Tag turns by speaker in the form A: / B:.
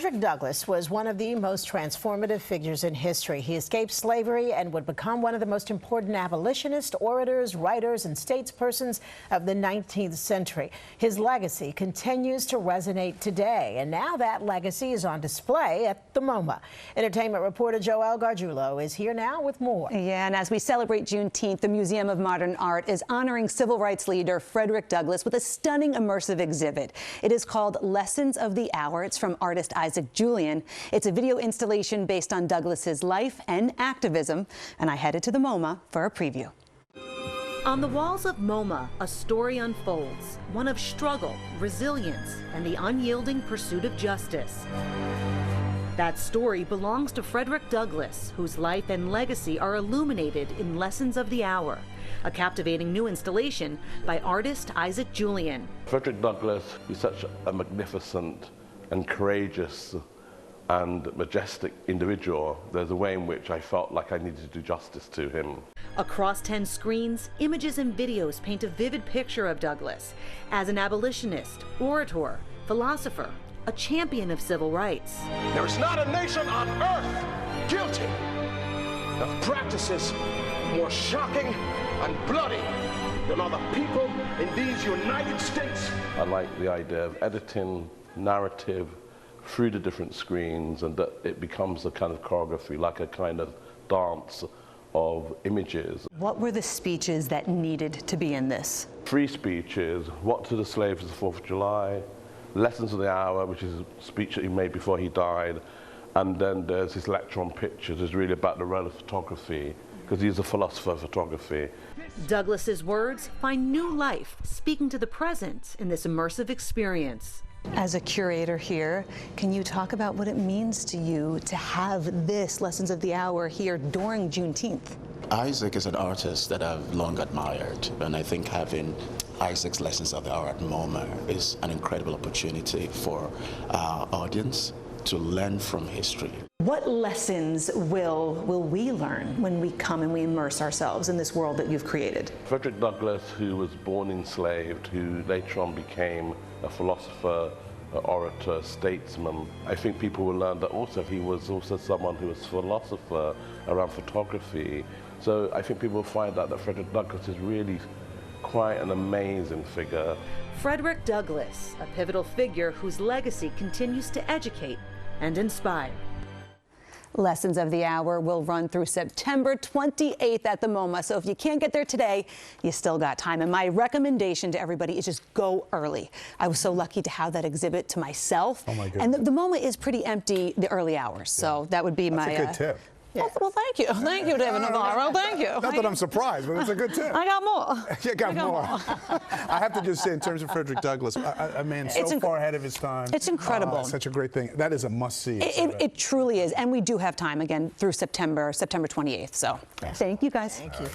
A: Frederick Douglass was one of the most transformative figures in history. He escaped slavery and would become one of the most important abolitionists, orators, writers, and statespersons of the 19th century. His legacy continues to resonate today, and now that legacy is on display at the MoMA. Entertainment reporter Joelle Garguilo is here now with more.
B: Yeah, and as we celebrate Juneteenth, the Museum of Modern Art is honoring civil rights leader Frederick Douglass with a stunning immersive exhibit. It is called Lessons of the Hour. It's from artist Isaac Julian. It's a video installation based on Douglass's life and activism, and I headed to the MoMA for a preview.
C: On the walls of MoMA, a story unfolds, one of struggle, resilience, and the unyielding pursuit of justice. That story belongs to Frederick Douglass, whose life and legacy are illuminated in Lessons of the Hour, a captivating new installation by artist Isaac Julian.
D: Frederick Douglass is such a magnificent and courageous and majestic individual. There's a way in which I felt like I needed to do justice to him.
C: Across 10 screens, images and videos paint a vivid picture of Douglass as an abolitionist, orator, philosopher, a champion of civil rights.
E: There is not a nation on earth guilty of practices more shocking and bloody than are the people in these United States.
D: I like the idea of editing narrative through the different screens, and that it becomes a kind of choreography, like a kind of dance of images.
B: What were the speeches that needed to be in this? 3
D: speeches: What to the Slaves of the 4th of July, Lessons of the Hour, which is a speech that he made before he died, and then there's his lecture on pictures. It's really about the role of photography, because he's a philosopher of photography.
C: Douglass's words find new life, speaking to the present in this immersive experience.
B: As a curator here, can you talk about what it means to you to have this Lessons of the Hour here during Juneteenth?
F: Isaac is an artist that I've long admired, and I think having Isaac's Lessons of the Hour at MoMA is an incredible opportunity for our audience to learn from history.
B: What lessons will we learn when we come and we immerse ourselves in this world that you've created?
D: Frederick Douglass, who was born enslaved, who later on became a philosopher, an orator, statesman. I think people will learn that also he was also someone who was a philosopher around photography. So I think people will find out that Frederick Douglass is really quite an amazing figure.
C: Frederick Douglass, a pivotal figure whose legacy continues to educate and inspire.
B: Lessons of the Hour will run through September 28th at the MoMA. So if you can't get there today, you still got time. And my recommendation to everybody is just go early. I was so lucky to have that exhibit to myself.
G: Oh my goodness.
B: And the MoMA is pretty empty the early hours. So that would be
G: That's a good tip.
B: Yeah. Well, thank you. Thank you, David Navarro. Thank you.
G: Not that I'm surprised, but it's a good tip.
B: I got more.
G: You got more. I have to just say, in terms of Frederick Douglass, a man so far ahead of his time.
B: It's incredible.
G: Such a great thing. That is a must-see.
B: It truly is. And we do have time, again, through September 28th. So thank you, guys.
A: Thank you.